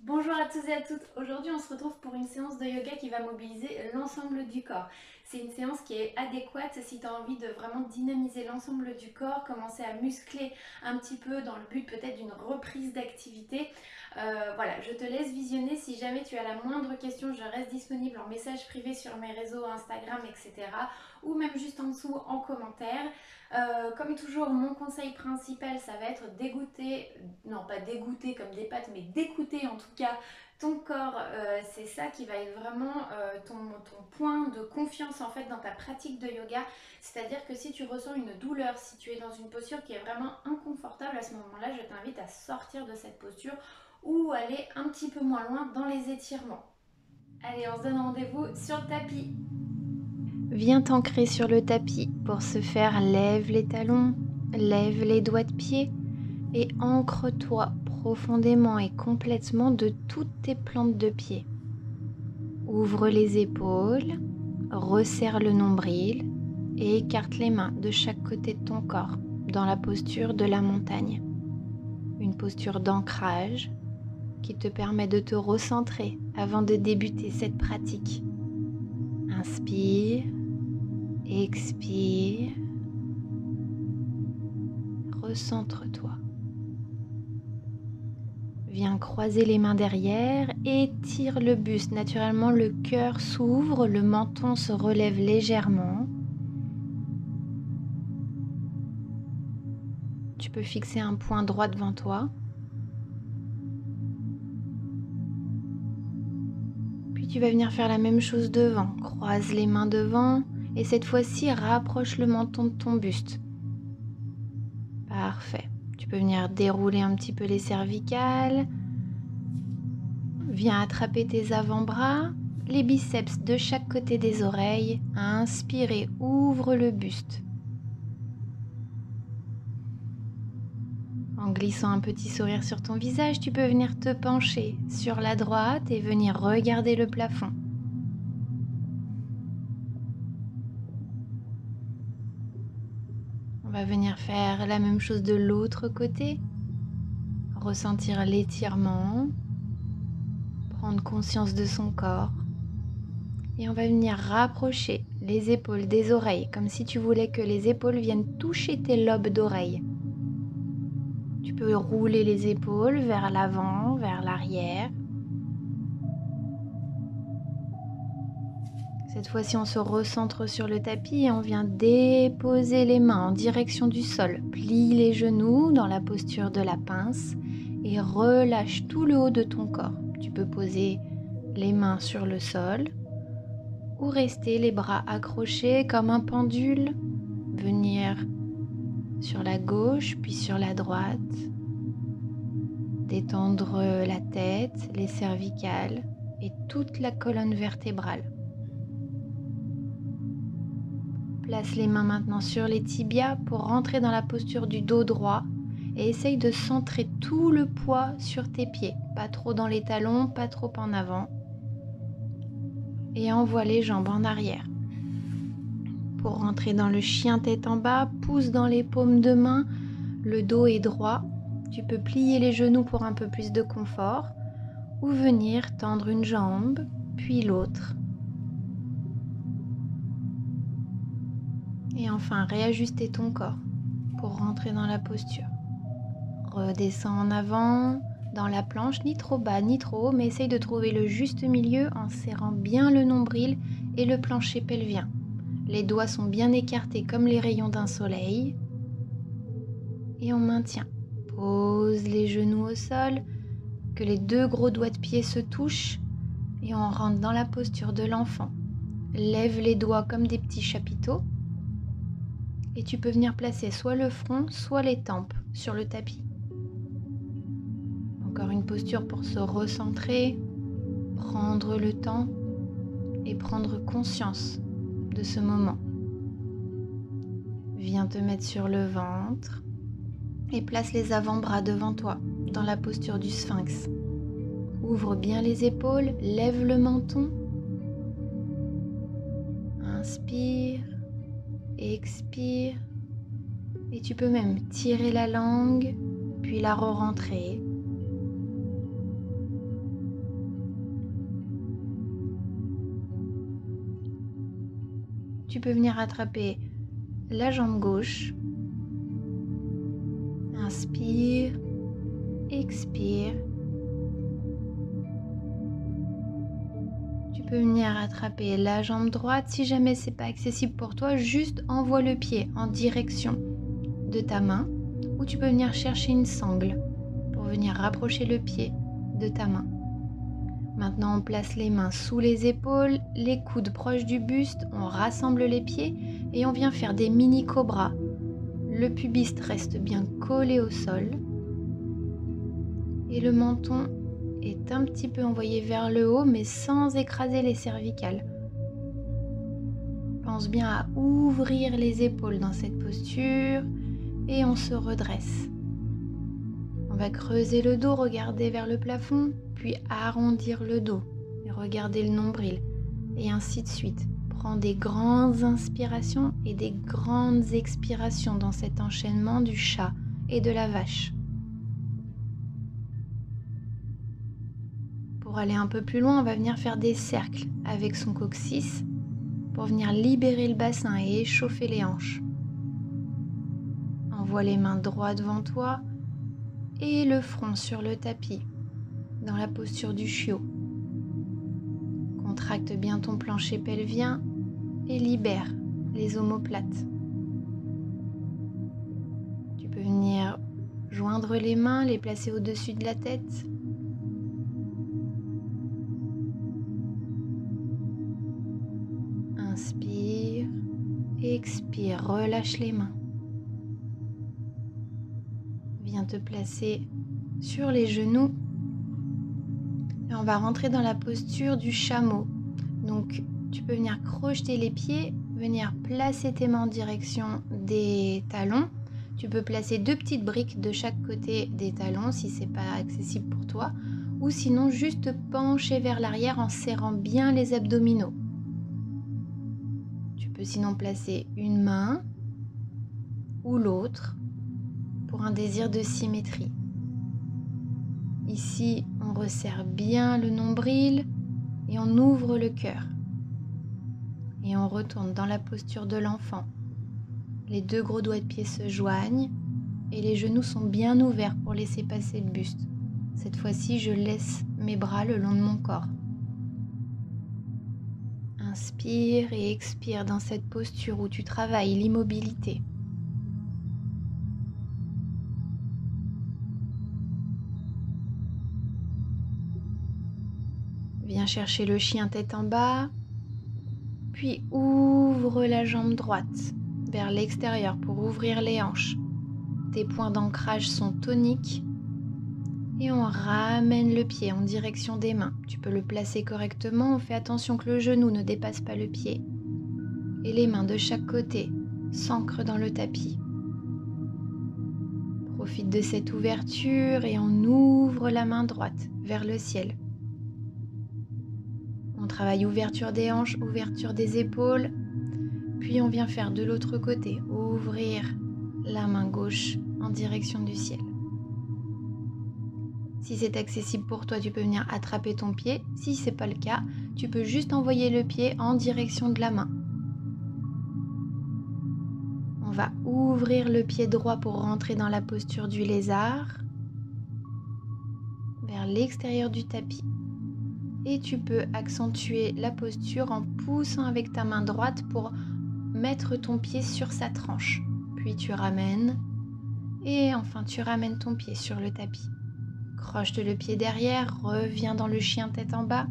Bonjour à tous et à toutes. Aujourd'hui, on se retrouve pour une séance de yoga qui va mobiliser l'ensemble du corps. C'est une séance qui est adéquate si tu as envie de vraiment dynamiser l'ensemble du corps, commencer à muscler un petit peu dans le but peut-être d'une reprise d'activité. Voilà, je te laisse visionner. Si jamais tu as la moindre question, je reste disponible en message privé sur mes réseaux Instagram, etc. ou même juste en dessous en commentaire. Comme toujours, mon conseil principal, ça va être d'écouter, non pas dégoûter comme des pâtes, mais d'écouter en tout cas ton corps. C'est ça qui va être vraiment ton point de confiance en fait dans ta pratique de yoga. C'est-à-dire que si tu ressens une douleur, si tu es dans une posture qui est vraiment inconfortable, à ce moment-là, je t'invite à sortir de cette posture ou aller un petit peu moins loin dans les étirements. Allez, on se donne rendez-vous sur le tapis. Viens t'ancrer sur le tapis. Pour ce faire, lève les talons, lève les doigts de pied et ancre-toi profondément et complètement de toutes tes plantes de pied. Ouvre les épaules, resserre le nombril et écarte les mains de chaque côté de ton corps dans la posture de la montagne. Une posture d'ancrage qui te permet de te recentrer avant de débuter cette pratique. Inspire, expire. Recentre-toi. Viens croiser les mains derrière, étire le buste. Naturellement, le cœur s'ouvre, le menton se relève légèrement. Tu peux fixer un point droit devant toi. Puis tu vas venir faire la même chose devant. Croise les mains devant et cette fois-ci, rapproche le menton de ton buste. Parfait. Tu peux venir dérouler un petit peu les cervicales. Viens attraper tes avant-bras, les biceps de chaque côté des oreilles. Inspire et ouvre le buste. En glissant un petit sourire sur ton visage, tu peux venir te pencher sur la droite et venir regarder le plafond. On va venir faire la même chose de l'autre côté. Ressentir l'étirement, prendre conscience de son corps. Et on va venir rapprocher les épaules des oreilles, comme si tu voulais que les épaules viennent toucher tes lobes d'oreilles. Tu peux rouler les épaules vers l'avant, vers l'arrière. Cette fois-ci, on se recentre sur le tapis et on vient déposer les mains en direction du sol. Plie les genoux dans la posture de la pince et relâche tout le haut de ton corps. Tu peux poser les mains sur le sol ou rester les bras accrochés comme un pendule. Venir sur la gauche puis sur la droite. Détendre la tête, les cervicales et toute la colonne vertébrale. Place les mains maintenant sur les tibias pour rentrer dans la posture du dos droit et essaye de centrer tout le poids sur tes pieds. Pas trop dans les talons, pas trop en avant. Et envoie les jambes en arrière. Pour rentrer dans le chien tête en bas, pouce dans les paumes de main, le dos est droit. Tu peux plier les genoux pour un peu plus de confort ou venir tendre une jambe, puis l'autre. Et enfin, réajuster ton corps pour rentrer dans la posture. Redescends en avant, dans la planche, ni trop bas ni trop haut, mais essaye de trouver le juste milieu en serrant bien le nombril et le plancher pelvien. Les doigts sont bien écartés comme les rayons d'un soleil. Et on maintient. Pose les genoux au sol, que les deux gros doigts de pied se touchent et on rentre dans la posture de l'enfant. Lève les doigts comme des petits chapiteaux et tu peux venir placer soit le front, soit les tempes sur le tapis. Encore une posture pour se recentrer, prendre le temps et prendre conscience de ce moment. Viens te mettre sur le ventre et place les avant-bras devant toi dans la posture du sphinx. Ouvre bien les épaules, lève le menton. Inspire, expire. Et tu peux même tirer la langue, puis la re-rentrer. tu peux venir attraper la jambe gauche. Inspire, expire. Tu peux venir attraper la jambe droite. Si jamais c'est pas accessible pour toi, juste envoie le pied en direction de ta main, ou tu peux venir chercher une sangle pour venir rapprocher le pied de ta main. Maintenant, on place les mains sous les épaules, les coudes proches du buste, on rassemble les pieds et on vient faire des mini cobras. Le pubis reste bien collé au sol et le menton est un petit peu envoyé vers le haut, mais sans écraser les cervicales. Pense bien à ouvrir les épaules dans cette posture et on se redresse. On va creuser le dos, regarder vers le plafond, puis arrondir le dos et regarder le nombril, et ainsi de suite. Prends des grandes inspirations et des grandes expirations dans cet enchaînement du chat et de la vache. Pour aller un peu plus loin, on va venir faire des cercles avec son coccyx pour venir libérer le bassin et échauffer les hanches. Envoie les mains droit devant toi et le front sur le tapis, dans la posture du chiot. Contracte bien ton plancher pelvien et libère les omoplates. Tu peux venir joindre les mains, les placer au-dessus de la tête. Inspire, expire, relâche les mains. Viens te placer sur les genoux et on va rentrer dans la posture du chameau. Donc tu peux venir crocheter les pieds, venir placer tes mains en direction des talons. Tu peux placer 2 petites briques de chaque côté des talons si c'est pas accessible pour toi, ou sinon juste pencher vers l'arrière en serrant bien les abdominaux. Tu peux sinon placer une main ou l'autre pour un désir de symétrie. Ici, on resserre bien le nombril et on ouvre le cœur. Et on retourne dans la posture de l'enfant. Les 2 gros doigts de pied se joignent et les genoux sont bien ouverts pour laisser passer le buste. Cette fois-ci, je laisse mes bras le long de mon corps. Inspire et expire dans cette posture où tu travailles l'immobilité. Viens chercher le chien tête en bas, puis ouvre la jambe droite vers l'extérieur pour ouvrir les hanches. Tes points d'ancrage sont toniques et on ramène le pied en direction des mains. Tu peux le placer correctement, on fait attention que le genou ne dépasse pas le pied. Et les mains de chaque côté s'ancrent dans le tapis. Profite de cette ouverture et on ouvre la main droite vers le ciel. On travaille ouverture des hanches, ouverture des épaules, puis on vient faire de l'autre côté, ouvrir la main gauche en direction du ciel. Si c'est accessible pour toi, tu peux venir attraper ton pied. Si ce n'est pas le cas, tu peux juste envoyer le pied en direction de la main. On va ouvrir le pied droit pour rentrer dans la posture du lézard, vers l'extérieur du tapis. Et tu peux accentuer la posture en poussant avec ta main droite pour mettre ton pied sur sa tranche. Puis tu ramènes et enfin tu ramènes ton pied sur le tapis. Croche le pied derrière, reviens dans le chien tête en bas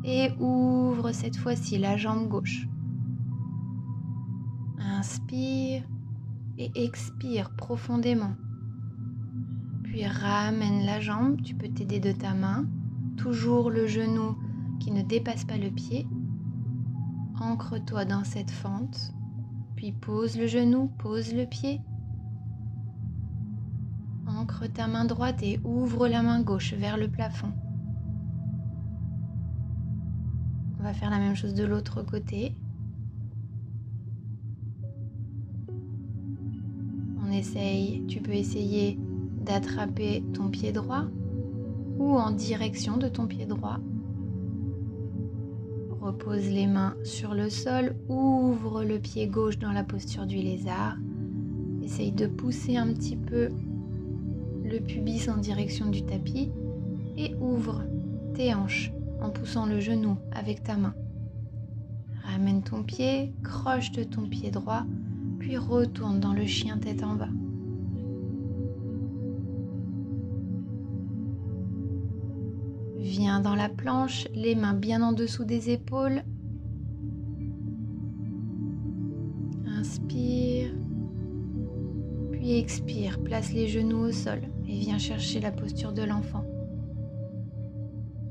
et ouvre cette fois-ci la jambe gauche. Inspire et expire profondément. Puis ramène la jambe, tu peux t'aider de ta main. Toujours le genou qui ne dépasse pas le pied. Ancre-toi dans cette fente, puis pose le genou, pose le pied. Ancre ta main droite et ouvre la main gauche vers le plafond. On va faire la même chose de l'autre côté. Tu peux essayer d'attraper ton pied droit ou en direction de ton pied droit. Repose les mains sur le sol, ouvre le pied gauche dans la posture du lézard. Essaye de pousser un petit peu le pubis en direction du tapis et ouvre tes hanches en poussant le genou avec ta main. Ramène ton pied, croche de ton pied droit, puis retourne dans le chien tête en bas. Viens dans la planche, les mains bien en dessous des épaules. Inspire, puis expire, place les genoux au sol et viens chercher la posture de l'enfant.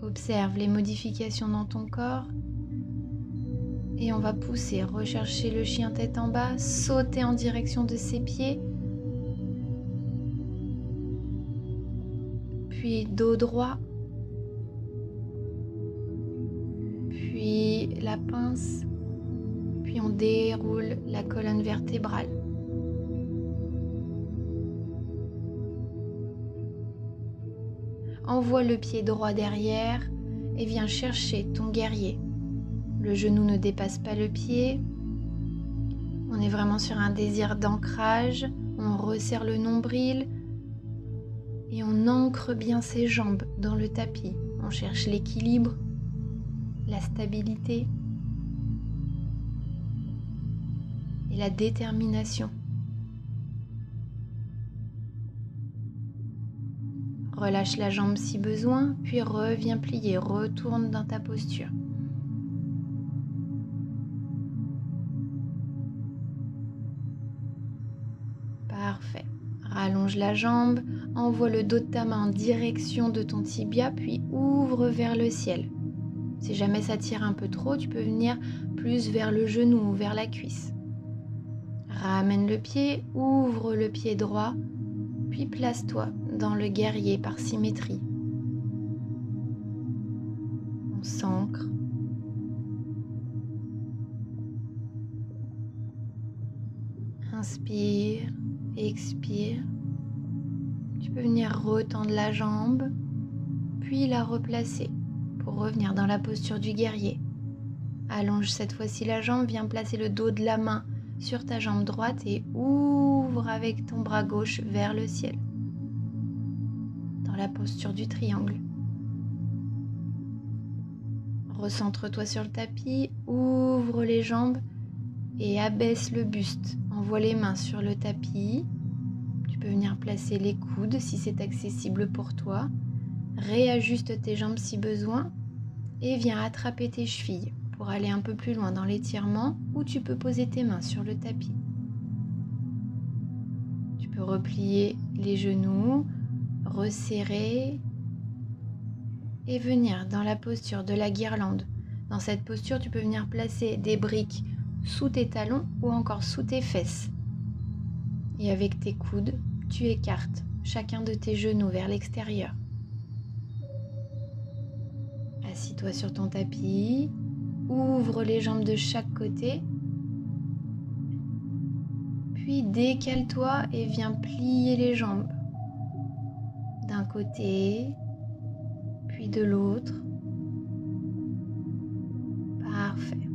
Observe les modifications dans ton corps et on va pousser, rechercher le chien tête en bas, sauter en direction de ses pieds, puis dos droit, puis la pince, puis on déroule la colonne vertébrale. Envoie le pied droit derrière et viens chercher ton guerrier. Le genou ne dépasse pas le pied. On est vraiment sur un désir d'ancrage. On resserre le nombril et on ancre bien ses jambes dans le tapis. On cherche l'équilibre, la stabilité et la détermination. Relâche la jambe si besoin, puis reviens plier, retourne dans ta posture. Parfait. Rallonge la jambe, envoie le dos de ta main en direction de ton tibia, puis ouvre vers le ciel. Si jamais ça tire un peu trop, tu peux venir plus vers le genou ou vers la cuisse. Ramène le pied, ouvre le pied droit, puis place-toi dans le guerrier par symétrie. On s'ancre. Inspire, expire. Tu peux venir retendre la jambe, puis la replacer pour revenir dans la posture du guerrier. Allonge cette fois-ci la jambe, viens placer le dos de la main sur ta jambe droite et ouvre avec ton bras gauche vers le ciel. Dans la posture du triangle. Recentre-toi sur le tapis, ouvre les jambes et abaisse le buste. Envoie les mains sur le tapis. Tu peux venir placer les coudes si c'est accessible pour toi. Réajuste tes jambes si besoin et viens attraper tes chevilles pour aller un peu plus loin dans l'étirement ou tu peux poser tes mains sur le tapis. Tu peux replier les genoux, resserrer et venir dans la posture de la guirlande. Dans cette posture, tu peux venir placer des briques sous tes talons ou encore sous tes fesses. Et avec tes coudes, tu écartes chacun de tes genoux vers l'extérieur. Assis-toi sur ton tapis, ouvre les jambes de chaque côté, puis décale-toi et viens plier les jambes d'un côté, puis de l'autre. Parfait.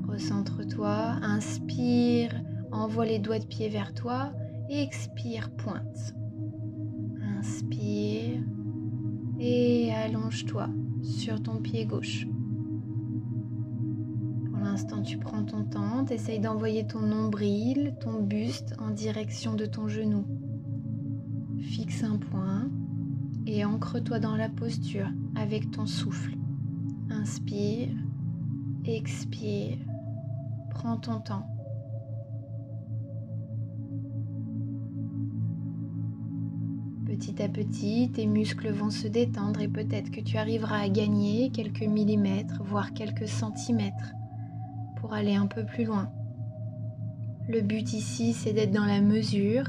Recentre-toi, inspire, envoie les doigts de pied vers toi et expire, pointe. Inspire et allonge-toi sur ton pied gauche. Pour l'instant, tu prends ton temps, t'essayes d'envoyer ton nombril, ton buste en direction de ton genou. Fixe un point et ancre-toi dans la posture avec ton souffle. Inspire, expire, prends ton temps. Petit à petit, tes muscles vont se détendre et peut-être que tu arriveras à gagner quelques millimètres, voire quelques centimètres pour aller un peu plus loin. Le but ici, c'est d'être dans la mesure,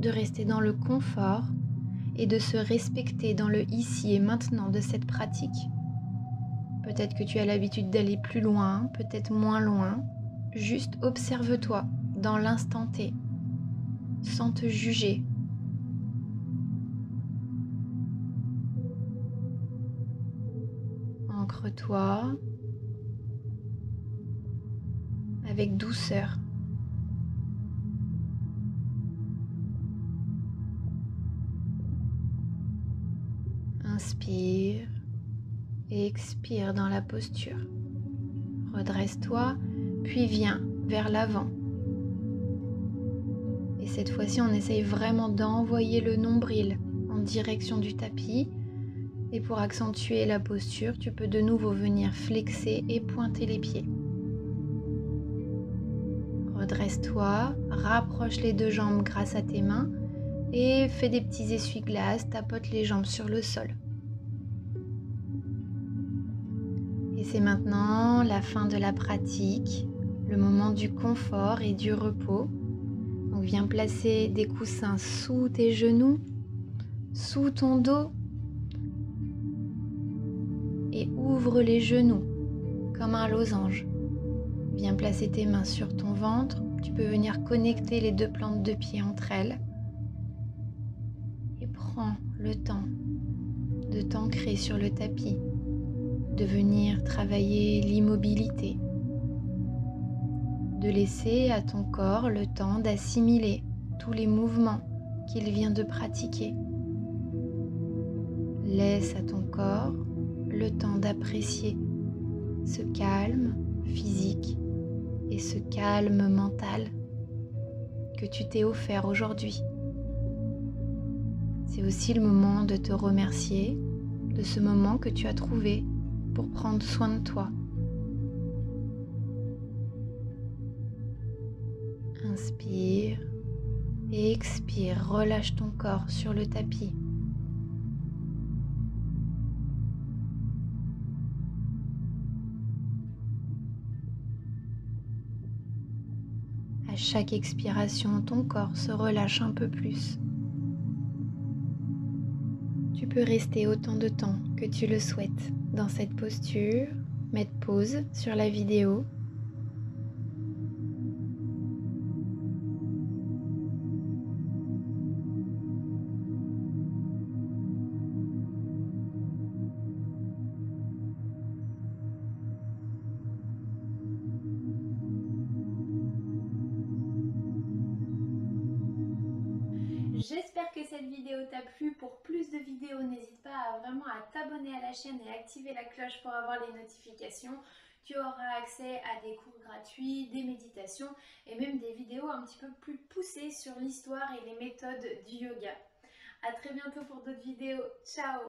de rester dans le confort et de se respecter dans le ici et maintenant de cette pratique. Peut-être que tu as l'habitude d'aller plus loin, peut-être moins loin. Juste observe-toi dans l'instant T, sans te juger. Ancre-toi avec douceur. Inspire et expire dans la posture. Redresse-toi, puis viens vers l'avant. Et cette fois-ci, on essaye vraiment d'envoyer le nombril en direction du tapis. Et pour accentuer la posture, tu peux de nouveau venir flexer et pointer les pieds. Redresse-toi, rapproche les deux jambes grâce à tes mains et fais des petits essuie-glaces, tapote les jambes sur le sol. Et c'est maintenant la fin de la pratique, le moment du confort et du repos. Donc viens placer des coussins sous tes genoux, sous ton dos et ouvre les genoux comme un losange. Viens placer tes mains sur ton ventre. Tu peux venir connecter les deux plantes de pied entre elles. Et prends le temps de t'ancrer sur le tapis, de venir travailler l'immobilité, de laisser à ton corps le temps d'assimiler tous les mouvements qu'il vient de pratiquer. Laisse à ton corps le temps d'apprécier ce calme physique et ce calme mental que tu t'es offert aujourd'hui. C'est aussi le moment de te remercier de ce moment que tu as trouvé pour prendre soin de toi. Inspire et expire, relâche ton corps sur le tapis. À chaque expiration, ton corps se relâche un peu plus. Tu peux rester autant de temps que tu le souhaites dans cette posture, mettre pause sur la vidéo. J'espère que cette vidéo t'a plu. Pour plus de vidéos, n'hésite pas vraiment à t'abonner à la chaîne et activer la cloche pour avoir les notifications. Tu auras accès à des cours gratuits, des méditations et même des vidéos un petit peu plus poussées sur l'histoire et les méthodes du yoga. A très bientôt pour d'autres vidéos. Ciao!